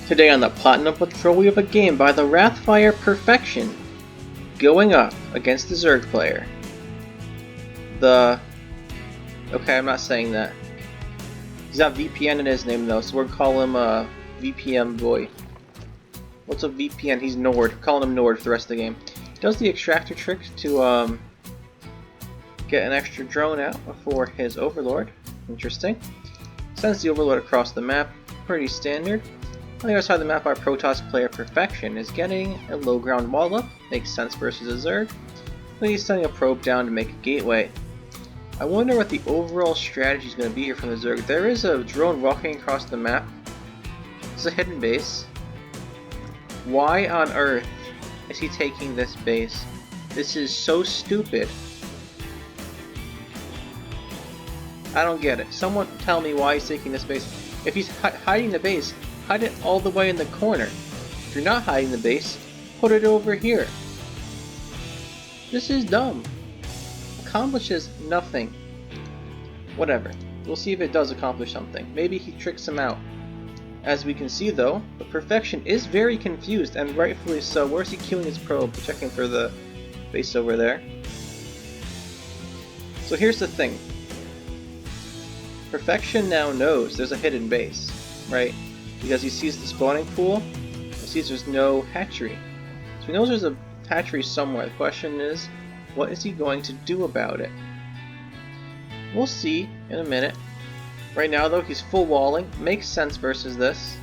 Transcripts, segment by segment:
Today on the Platinum Patrol we have a game by the Wrathfire Perfection going up against the Zerg player. Okay, I'm not saying that. He's got VPN in his name though, so we're calling him VPN boy. What's a VPN? He's Nord. We're calling him Nord for the rest of the game. He does the extractor trick to get an extra drone out for his overlord. Interesting. Sends the overlord across the map. Pretty standard. On the other side of the map, our Protoss player Perfection is getting a low ground wall up. Makes sense versus a Zerg. But he's sending a probe down to make a gateway. I wonder what the overall strategy is going to be here from the Zerg. There is a drone walking across the map. It's a hidden base. Why on earth is he taking this base? This is so stupid. I don't get it. Someone tell me why he's taking this base. If he's hiding the base, hide it all the way in the corner. If you're not hiding the base, put it over here. This is dumb. Accomplishes nothing. Whatever. We'll see if it does accomplish something. Maybe he tricks him out. As we can see though, the Perfection is very confused, and rightfully so. Where's he queuing his probe? Checking for the base over there. So here's the thing. Perfection now knows there's a hidden base, right? Because he sees the spawning pool, he sees there's no hatchery. So he knows there's a hatchery somewhere. The question is, what is he going to do about it? We'll see in a minute. Right now though, he's full walling. Makes sense versus this.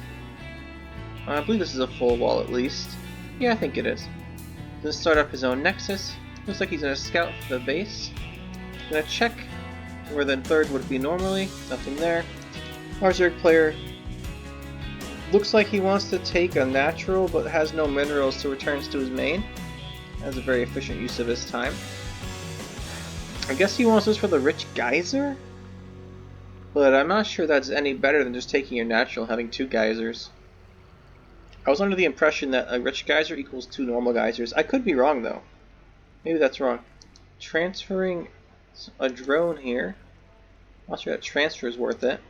I believe this is a full wall at least. Yeah, I think it is. He's going to start up his own nexus. Looks like he's going to scout for the base. Going to check where the third would be normally. Nothing there. Our Zerg player looks like he wants to take a natural but has no minerals, so returns to his main. That's a very efficient use of his time. I guess he wants this for the rich geyser? But I'm not sure that's any better than just taking your natural and having two geysers. I was under the impression that a rich geyser equals two normal geysers. I could be wrong though. Maybe that's wrong. Transferring a drone here. Not sure that transfer is worth it.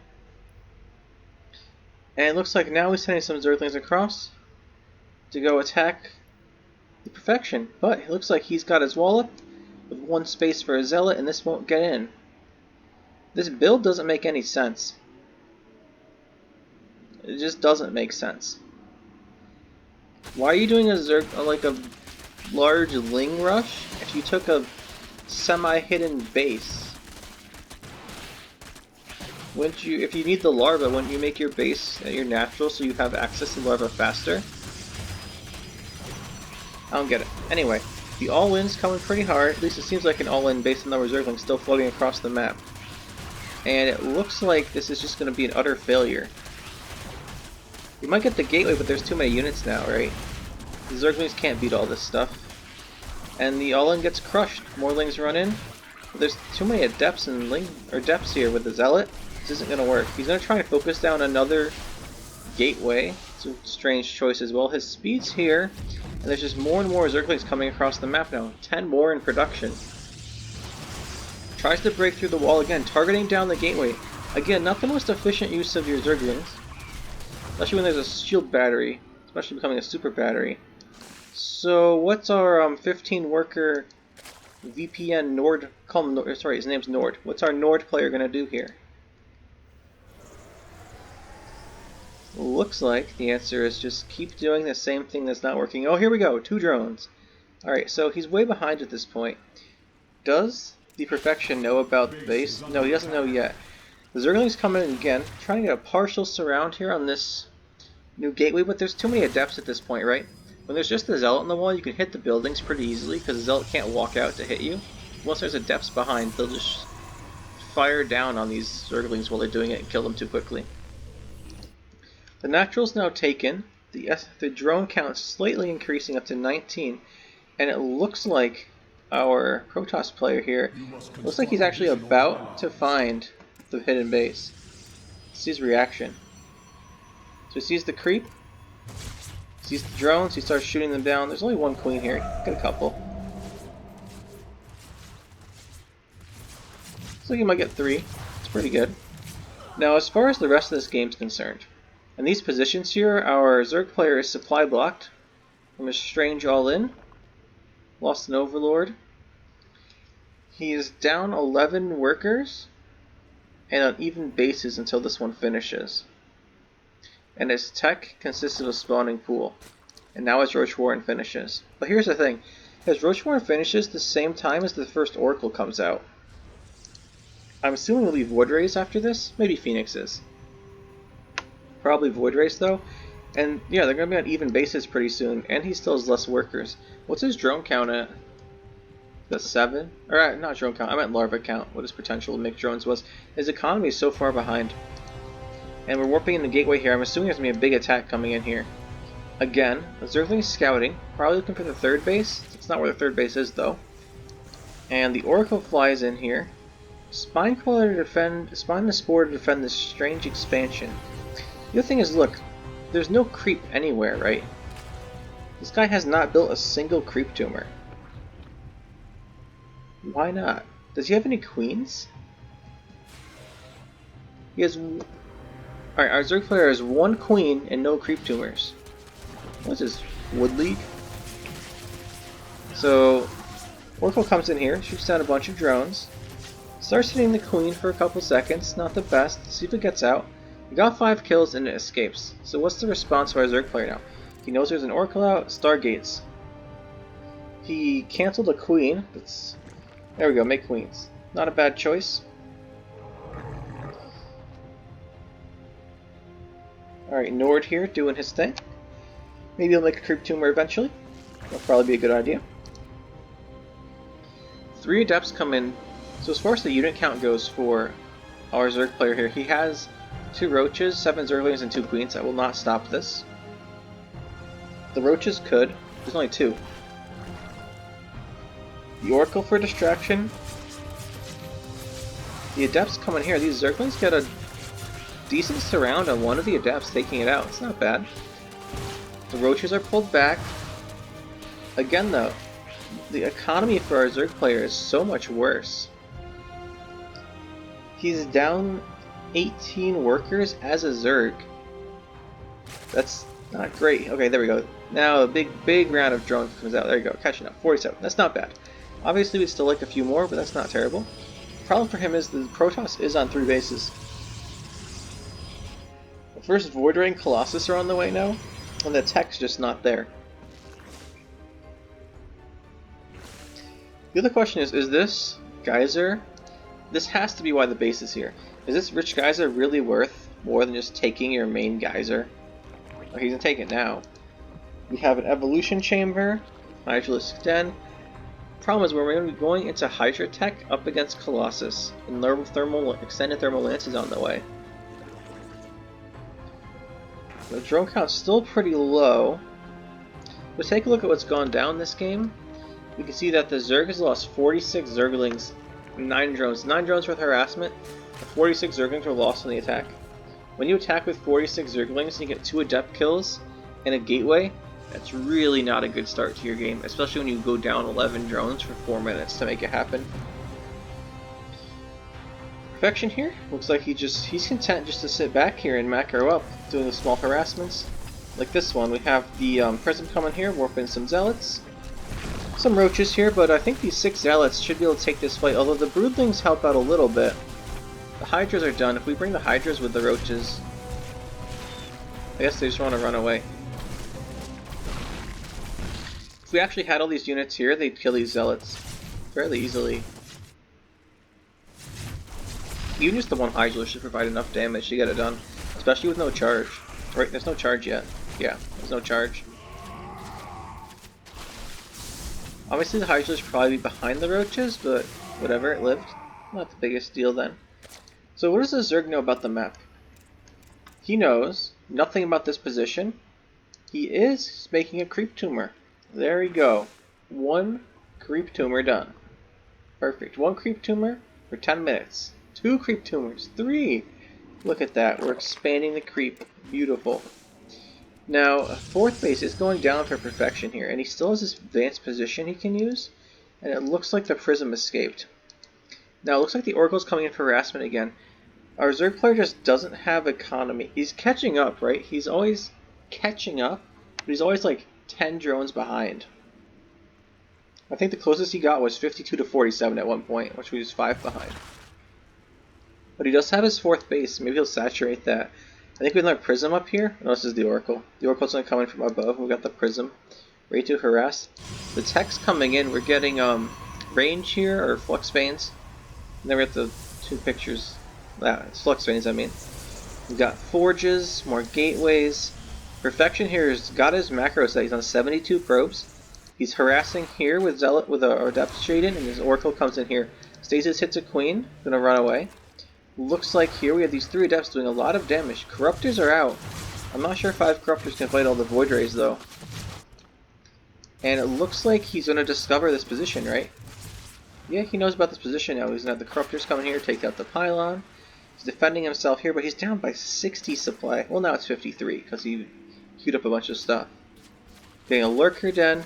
And it looks like now he's sending some Zerglings across to go attack the Perfection. But it looks like he's got his wall up with one space for a Zealot, and this won't get in. This build doesn't make any sense. It just doesn't make sense. Why are you doing a Zerg, like a large Ling rush, if you took a semi-hidden base? Wouldn't you, if you need the larva, wouldn't you make your base your natural so you have access to the larva faster? I don't get it. Anyway, the all-in's coming pretty hard. At least it seems like an all-in based on the number of Zerglings still floating across the map. And it looks like this is just going to be an utter failure. We might get the gateway, but there's too many units now, right? The Zerglings can't beat all this stuff. And the all-in gets crushed. More Lings run in. But there's too many adepts and depths here with the Zealot. This isn't going to work. He's going to try and focus down another gateway. It's a strange choice as well. His speed's here, and there's just more and more Zerglings coming across the map now. 10 more in production. Tries to break through the wall again, targeting down the gateway. Again, not the most efficient use of your Zerglings. Especially when there's a shield battery. Especially becoming a super battery. So, what's our 15 worker VPN Nord, call him Nord, sorry, his name's Nord. What's our Nord player going to do here? Looks like the answer is just keep doing the same thing that's not working. Oh, here we go, 2 drones. Alright, so he's way behind at this point. Does the Perfection know about the base? No, he doesn't know yet. The Zerglings come in again, trying to get a partial surround here on this new gateway, but there's too many adepts at this point, right? When there's just the Zealot on the wall, you can hit the buildings pretty easily, because the Zealot can't walk out to hit you. Once there's adepts behind, they'll just fire down on these Zerglings while they're doing it and kill them too quickly. The natural's now taken, the drone count slightly increasing up to 19, and it looks like our Protoss player here, looks like he's actually about to find the hidden base. See his reaction. So he sees the creep, sees the drones, he starts shooting them down. There's only one queen here, get a couple. Looks like he might get 3, it's pretty good. Now as far as the rest of this game's concerned, In these positions here, our Zerg player is supply blocked from a strange all-in. Lost an Overlord. He is down 11 workers and on even bases until this one finishes. And his tech consists of a spawning pool. And now his Roach Warren finishes. But here's the thing. His Roach Warren finishes the same time as the first Oracle comes out. I'm assuming we'll leave Void Rays after this. Maybe Phoenixes. Probably Void Rays though. And yeah, they're going to be on even bases pretty soon. And he still has less workers. What's his drone count at? The 7? Or not drone count, I meant larva count. What his potential to make drones was. His economy is so far behind. And we're warping in the gateway here. I'm assuming there's going to be a big attack coming in here. Again, the Zergling is scouting. Probably looking for the third base. It's not where the third base is though. And the Oracle flies in here. Spine the Spore to defend this strange expansion. The other thing is, look, there's no creep anywhere, right? This guy has not built a single creep tumor. Why not? Does he have any queens? He has... Alright, our Zerg player has 1 queen and no creep tumors. What's this? Wood League? So, Oracle comes in here, shoots down a bunch of drones, starts hitting the queen for a couple seconds, not the best, see if it gets out. He got 5 kills and it escapes. So what's the response to our Zerg player now? He knows there's an Oracle out, Stargates. He cancelled a queen, but there we go, make queens. Not a bad choice. Alright, Nord here doing his thing. Maybe he'll make a creep tumor eventually. That'll probably be a good idea. 3 adepts come in. So as far as the unit count goes for our Zerg player here, he has 2 roaches, 7 Zerglings, and 2 queens. That will not stop this. The roaches could. There's only 2. The Oracle for distraction. The adepts come in here. These Zerglings get a decent surround on one of the adepts taking it out. It's not bad. The roaches are pulled back. Again though, the economy for our Zerg player is so much worse. He's down 18 workers as a Zerg. That's not great. Okay, there we go. Now a big round of drones comes out. There you go, catching up. 47. That's not bad. Obviously we'd still like a few more, but that's not terrible. The problem for him is the Protoss is on 3 bases. The first Void Ray and Colossus are on the way now, and the tech's just not there. The other question is this Geyser? This has to be why the base is here. Is this Rich Geyser really worth more than just taking your main Geyser? Oh, he's gonna take it now. We have an Evolution Chamber, Hydralisk Den. Problem is we're going to be going into Hydra Tech up against Colossus, and extended thermal lance is on the way. The drone count's still pretty low. Let's take a look at what's gone down this game. We can see that the Zerg has lost 46 Zerglings, 9 drones. 9 drones worth of harassment, and 46 Zerglings were lost in the attack. When you attack with 46 Zerglings and you get 2 adept kills and a gateway, that's really not a good start to your game, especially when you go down 11 drones for 4 minutes to make it happen. Perfection here, looks like he's content just to sit back here and macro up, doing the small harassments. Like this one, we have the Prism coming here, warping some Zealots. Some Roaches here, but I think these 6 Zealots should be able to take this fight, although the Broodlings help out a little bit. The Hydras are done. If we bring the Hydras with the Roaches, I guess they just want to run away. If we actually had all these units here, they'd kill these Zealots fairly easily. Even just the one Hydra should provide enough damage to get it done, especially with no charge. Right, there's no charge yet. Yeah, there's no charge. Obviously the Hydra should probably be behind the Roaches, but whatever, it lived. Not the biggest deal then. So what does the Zerg know about the map? He knows nothing about this position. He is making a creep tumor. There we go. 1 creep tumor done. Perfect. 1 creep tumor for 10 minutes. 2 creep tumors. 3! Look at that. We're expanding the creep. Beautiful. Now, a 4th base is going down for perfection here, and he still has this advanced position he can use, and it looks like the Prism escaped. Now, it looks like the Oracle's coming in for harassment again. Our Zerg player just doesn't have economy. He's catching up, right? He's always catching up, but he's always like 10 drones behind. I think the closest he got was 52 to 47 at one point, which was 5 behind. But he does have his 4th base. Maybe he'll saturate that. I think we have another Prism up here. No, this is the Oracle. The Oracle's going to come in from above. We've got the Prism. Ready to harass. The tech's coming in. We're getting range here, or Flux Veins. And then we have the 2 pictures. It's Flux Veins, I mean. We've got Forges, more Gateways. Perfection here has got his macro set. He's on 72 probes. He's harassing here with Zealot with a Depth Shade in, and his Oracle comes in here. Stasis hits a Queen. Gonna run away. Looks like here we have these 3 Adepts doing a lot of damage. Corruptors are out. I'm not sure if 5 Corruptors can fight all the Void Rays though. And it looks like he's going to discover this position, right? Yeah, he knows about this position now. He's going to have the Corruptors come in here, take out the Pylon. He's defending himself here, but he's down by 60 supply. Well, now it's 53 because he queued up a bunch of stuff. Getting a Lurker Den.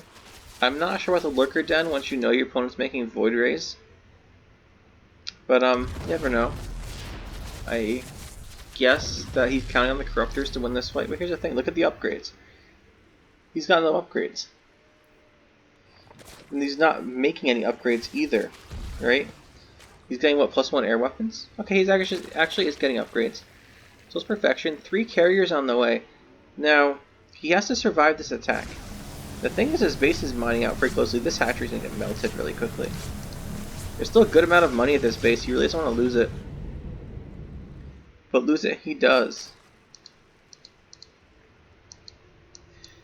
I'm not sure about the Lurker Den once you know your opponent's making Void Rays. But, you never know. I guess that he's counting on the Corruptors to win this fight, but here's the thing, look at the upgrades. He's got no upgrades. And he's not making any upgrades either, right? He's getting, what, +1 air weapons? Okay, he's actually is getting upgrades. So it's perfection. 3 carriers on the way. Now, he has to survive this attack. The thing is, his base is mining out pretty closely. This hatchery's going to get melted really quickly. There's still a good amount of money at this base. He really doesn't want to lose it. But lose it, he does.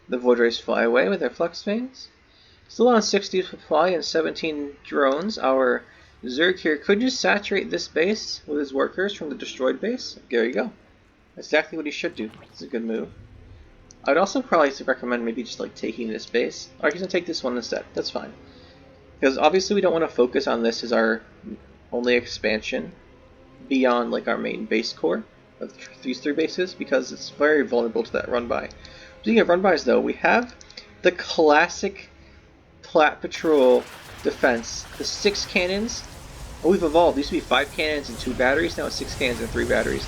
The Void Rays fly away with their Flux Veins. Still on 60 supply and 17 drones. Our Zerg here could just saturate this base with his workers from the destroyed base. There you go. That's exactly what he should do. It's a good move. I'd also probably recommend maybe just like taking this base. Or he's going to take this one instead. That's fine. Because obviously we don't want to focus on this as our only expansion beyond like our main base core of these 3 bases, because it's very vulnerable to that run-by. Speaking of run-bys though, we have the classic Plat Patrol defense. The 6 cannons. Oh, we've evolved. These used to be 5 cannons and 2 batteries, now it's 6 cannons and 3 batteries.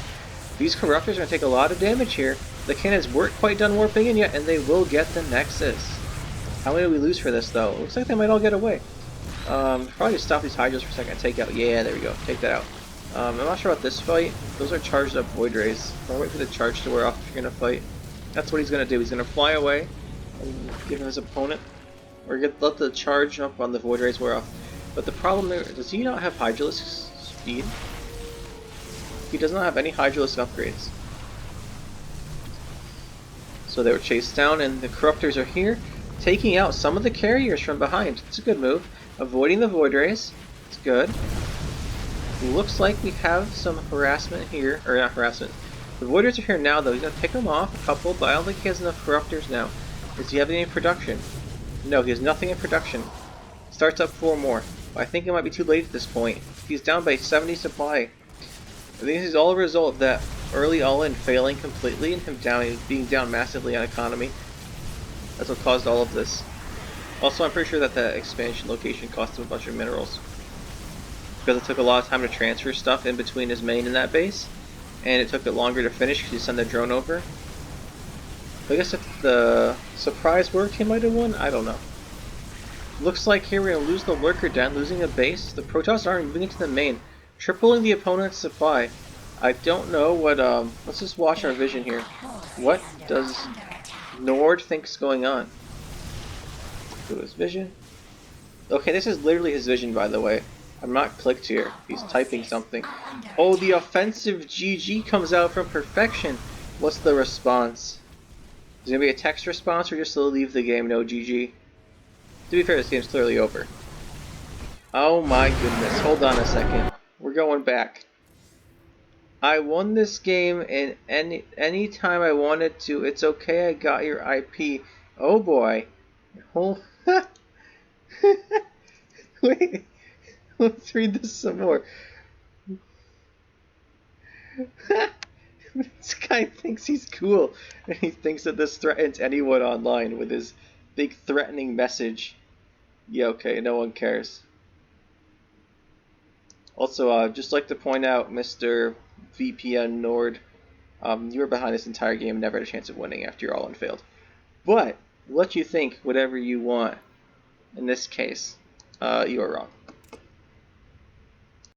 These Corruptors are going to take a lot of damage here. The cannons weren't quite done warping in yet, and they will get the Nexus. How many do we lose for this though? Looks like they might all get away. Probably just stop these Hydras for a second. Take out. Yeah, there we go. Take that out. I'm not sure about this fight. Those are charged up Void Rays. I'll wait for the charge to wear off if you're going to fight. That's what he's going to do. He's going to fly away and give his opponent, or let the charge up on the Void Rays wear off. But the problem there, does he not have Hydralisk speed? He does not have any Hydralisk upgrades. So they were chased down, and the Corruptors are here, taking out some of the carriers from behind. It's a good move. Avoiding the Void Rays. It's good. Looks like we have some harassment here, or not harassment. The Void Rays are here now though. He's going to pick them off, a couple, but I don't think he has enough Corruptors now. Does he have any in production? No, he has nothing in production. Starts up 4 more. But I think it might be too late at this point. He's down by 70 supply. I think this is all a result of that early all-in failing completely and him being down massively on economy. That's what caused all of this. Also, I'm pretty sure that the expansion location cost him a bunch of minerals, because it took a lot of time to transfer stuff in between his main and that base, and it took it longer to finish because you send the drone over. I guess if the surprise worked, he might have won. I don't know. Looks like here we're going to lose the Lurker Den, losing a base. The Protoss are moving into the main, tripling the opponent's supply. I don't know what, let's just watch our vision here. What does Nord think's going on? Go to his vision. Okay, this is literally his vision, by the way. I'm not clicked here. He's typing something. Oh, the offensive GG comes out from Perfection. What's the response? Is it going to be a text response or just to leave the game, no GG? To be fair, this game's clearly over. Oh my goodness. Hold on a second. We're going back. I won this game in any time I wanted to. It's okay, I got your IP. Oh boy. Hold. Wait. Let's read this some more. This guy thinks he's cool, and he thinks that this threatens anyone online with his big threatening message. Yeah, okay, no one cares. Also, I'd just like to point out, Mr. VPN Nord, you were behind this entire game and never had a chance of winning after your all-in failed. But, let you think whatever you want. In this case, you are wrong.